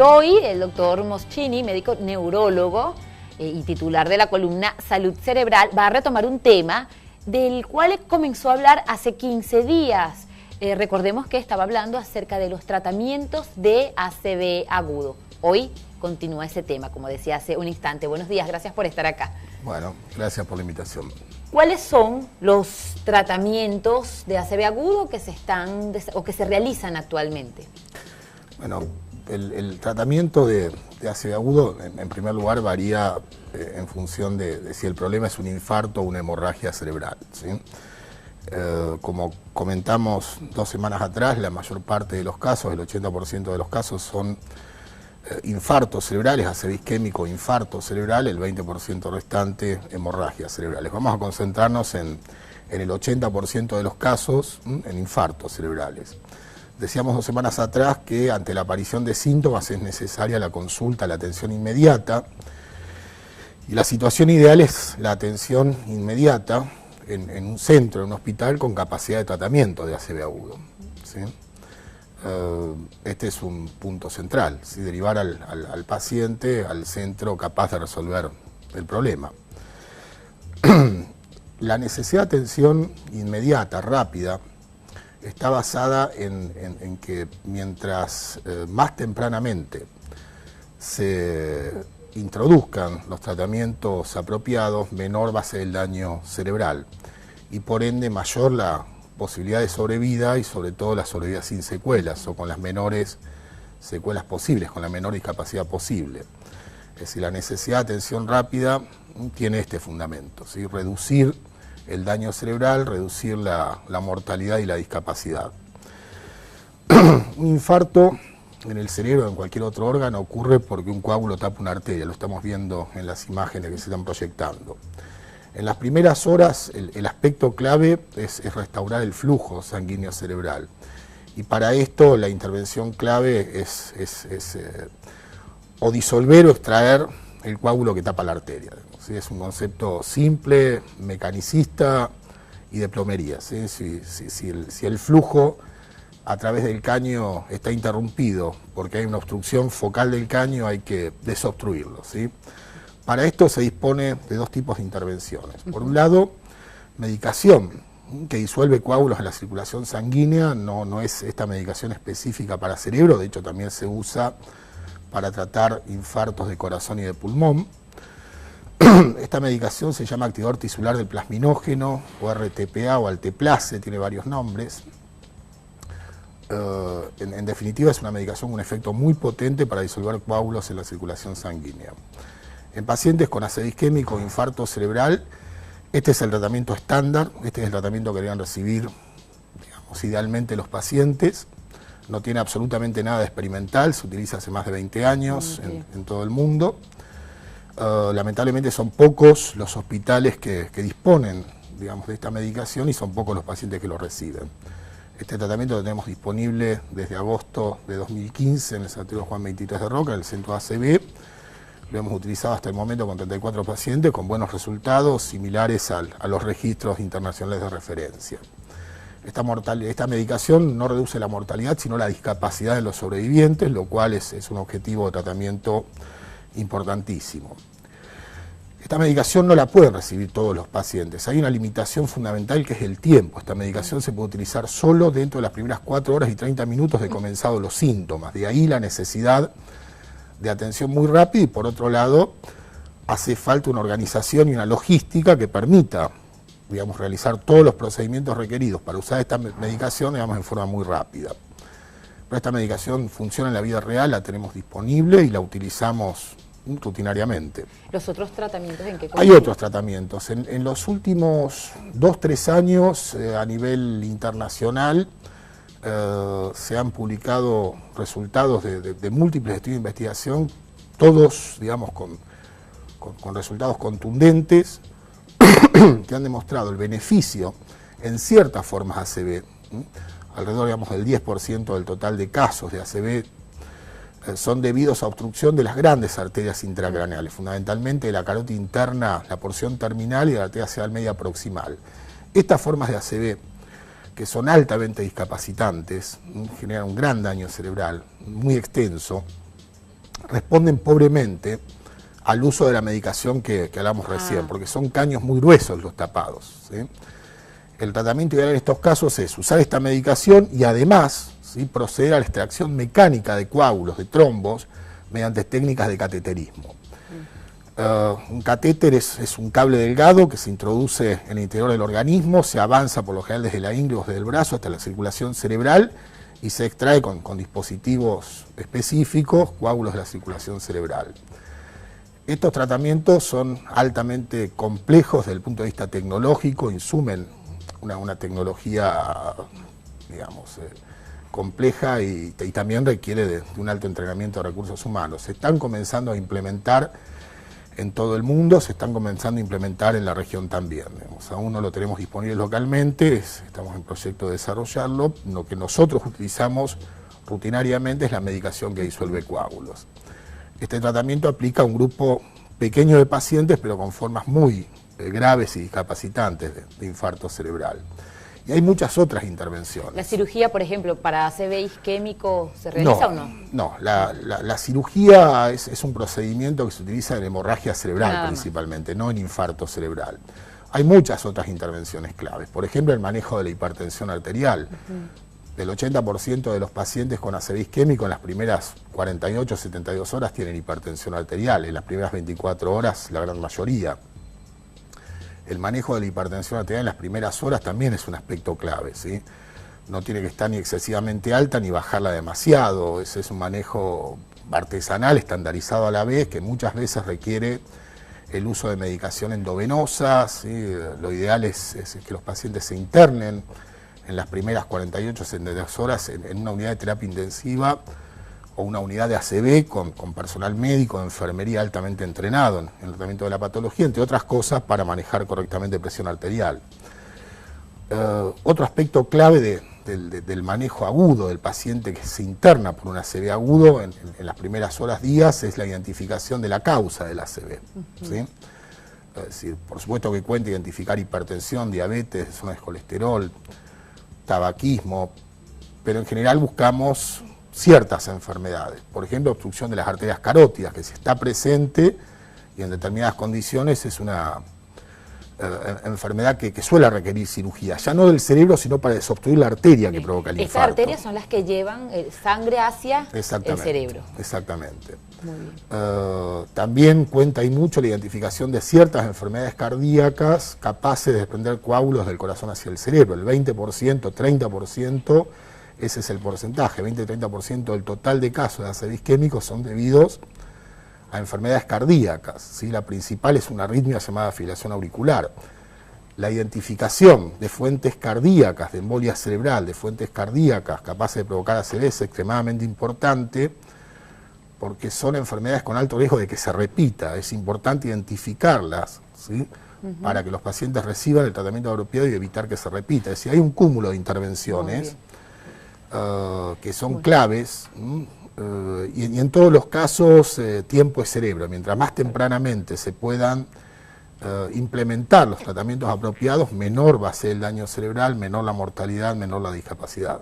Hoy el doctor Moschini, médico neurólogo y titular de la columna Salud Cerebral, va a retomar un tema del cual comenzó a hablar hace 15 días. Recordemos que estaba hablando acerca de los tratamientos de ACV agudo. Hoy continúa ese tema, como decía hace un instante. Buenos días, gracias por estar acá. Bueno, gracias por la invitación. ¿Cuáles son los tratamientos de ACV agudo que se realizan actualmente? Bueno, el tratamiento de ACV agudo, en primer lugar, varía en función de si el problema es un infarto o una hemorragia cerebral, ¿sí? Como comentamos 2 semanas atrás, la mayor parte de los casos, el 80% de los casos son infartos cerebrales, ACV isquémico, infarto cerebral, el 20% restante, hemorragias cerebrales. Vamos a concentrarnos en el 80% de los casos, en infartos cerebrales. Decíamos 2 semanas atrás que ante la aparición de síntomas es necesaria la consulta, la atención inmediata, y la situación ideal es la atención inmediata en un centro, en un hospital con capacidad de tratamiento de ACV agudo, ¿sí? Este es un punto central, ¿sí? Derivar al paciente al centro capaz de resolver el problema. La necesidad de atención inmediata, rápida, está basada en que mientras más tempranamente se introduzcan los tratamientos apropiados, menor va a ser el daño cerebral y por ende mayor la posibilidad de sobrevida y sobre todo la sobrevida sin secuelas o con las menores secuelas posibles, con la menor discapacidad posible. Es decir, la necesidad de atención rápida tiene este fundamento, ¿sí? Reducir el daño cerebral, reducir la mortalidad y la discapacidad. Un infarto en el cerebro o en cualquier otro órgano ocurre porque un coágulo tapa una arteria, lo estamos viendo en las imágenes que se están proyectando. En las primeras horas el aspecto clave es restaurar el flujo sanguíneo cerebral y para esto la intervención clave es o disolver o extraer el coágulo que tapa la arteria. ¿Sí? Es un concepto simple, mecanicista y de plomería. ¿Sí? Si el flujo a través del caño está interrumpido porque hay una obstrucción focal del caño, hay que desobstruirlo, ¿sí? Para esto se dispone de 2 tipos de intervenciones. Por un lado, medicación que disuelve coágulos en la circulación sanguínea, no es esta medicación específica para cerebro, de hecho también se usa para tratar infartos de corazón y de pulmón. Esta medicación se llama activador tisular del plasminógeno, o RTPA o alteplase, tiene varios nombres. En definitiva es una medicación con un efecto muy potente para disolver coágulos en la circulación sanguínea. En pacientes con ACV isquémico o infarto cerebral, este es el tratamiento estándar, este es el tratamiento que deberían recibir, digamos, idealmente los pacientes. No tiene absolutamente nada de experimental, se utiliza hace más de 20 años en todo el mundo. Lamentablemente son pocos los hospitales que disponen, digamos, de esta medicación y son pocos los pacientes que lo reciben. Este tratamiento lo tenemos disponible desde agosto de 2015 en el Sanatorio Juan 23 de Roca, en el centro ACV. Lo hemos utilizado hasta el momento con 34 pacientes con buenos resultados similares a los registros internacionales de referencia. Esta medicación no reduce la mortalidad, sino la discapacidad de los sobrevivientes, lo cual es un objetivo de tratamiento importantísimo. Esta medicación no la pueden recibir todos los pacientes. Hay una limitación fundamental que es el tiempo. Esta medicación se puede utilizar solo dentro de las primeras 4 horas y 30 minutos de comenzado los síntomas. De ahí la necesidad de atención muy rápida y por otro lado hace falta una organización y una logística que permita, digamos, realizar todos los procedimientos requeridos para usar esta medicación, digamos, en forma muy rápida. Pero esta medicación funciona en la vida real, la tenemos disponible y la utilizamos rutinariamente. ¿Los otros tratamientos en qué consisten? Hay otros tratamientos. En los últimos 2-3 años, a nivel internacional, se han publicado resultados de múltiples estudios de investigación, todos, digamos, con resultados contundentes, que han demostrado el beneficio en ciertas formas ACV, alrededor, digamos, del 10% del total de casos de ACV son debidos a obstrucción de las grandes arterias intracraneales, fundamentalmente de la carótida interna, la porción terminal y de la arteria cerebral media proximal. Estas formas de ACV que son altamente discapacitantes, generan un gran daño cerebral, muy extenso, responden pobremente al uso de la medicación que hablamos recién, porque son caños muy gruesos los tapados, ¿sí? El tratamiento ideal en estos casos es usar esta medicación y además, ¿sí?, proceder a la extracción mecánica de coágulos, de trombos, mediante técnicas de cateterismo. Un catéter es un cable delgado que se introduce en el interior del organismo, se avanza por lo general desde la ingle o desde el brazo hasta la circulación cerebral y se extrae con dispositivos específicos coágulos de la circulación cerebral. Estos tratamientos son altamente complejos desde el punto de vista tecnológico, insumen una tecnología, digamos, compleja y también requiere de un alto entrenamiento de recursos humanos. Se están comenzando a implementar en todo el mundo, se están comenzando a implementar en la región también. Digamos, aún no lo tenemos disponible localmente, estamos en proyecto de desarrollarlo. Lo que nosotros utilizamos rutinariamente es la medicación que disuelve coágulos. Este tratamiento aplica a un grupo pequeño de pacientes, pero con formas muy graves y discapacitantes de infarto cerebral. Y hay muchas otras intervenciones. ¿La cirugía, por ejemplo, para ACV isquémico se realiza o no? No, la cirugía es un procedimiento que se utiliza en hemorragia cerebral principalmente, no en infarto cerebral. Hay muchas otras intervenciones claves. Por ejemplo, el manejo de la hipertensión arterial. El 80% de los pacientes con ACV isquémico en las primeras 48 72 horas tienen hipertensión arterial, en las primeras 24 horas la gran mayoría. El manejo de la hipertensión arterial en las primeras horas también es un aspecto clave, ¿sí? No tiene que estar ni excesivamente alta ni bajarla demasiado. Ese es un manejo artesanal, estandarizado a la vez, que muchas veces requiere el uso de medicación endovenosa, ¿sí? Lo ideal es que los pacientes se internen en las primeras 48 72 horas en una unidad de terapia intensiva o una unidad de ACV con personal médico, de enfermería altamente entrenado en el tratamiento de la patología, entre otras cosas, para manejar correctamente presión arterial. Otro aspecto clave del manejo agudo del paciente que se interna por un ACV agudo en las primeras horas, días, es la identificación de la causa del ACV, ¿sí? Es decir, por supuesto que cuenta identificar hipertensión, diabetes, desórdenes de colesterol, tabaquismo, pero en general buscamos ciertas enfermedades, por ejemplo, obstrucción de las arterias carótidas, que si está presente y en determinadas condiciones es una enfermedad que suele requerir cirugía, ya no del cerebro, sino para desobstruir la arteria que provoca el infarto. Estas arterias son las que llevan sangre hacia el cerebro. Exactamente. Muy bien. También cuenta ahí mucho la identificación de ciertas enfermedades cardíacas capaces de desprender coágulos del corazón hacia el cerebro. El 20%, 30%, ese es el porcentaje, 20-30% del total de casos de ACV isquémicos son debidos a enfermedades cardíacas, ¿sí? La principal es una arritmia llamada fibrilación auricular. La identificación de fuentes cardíacas, de embolia cerebral, de fuentes cardíacas capaces de provocar ACV es extremadamente importante porque son enfermedades con alto riesgo de que se repita. Es importante identificarlas, ¿sí? Para que los pacientes reciban el tratamiento apropiado y evitar que se repita. Es decir, hay un cúmulo de intervenciones que son claves, y en todos los casos tiempo es cerebro. Mientras más tempranamente se puedan implementar los tratamientos apropiados, menor va a ser el daño cerebral, menor la mortalidad, menor la discapacidad.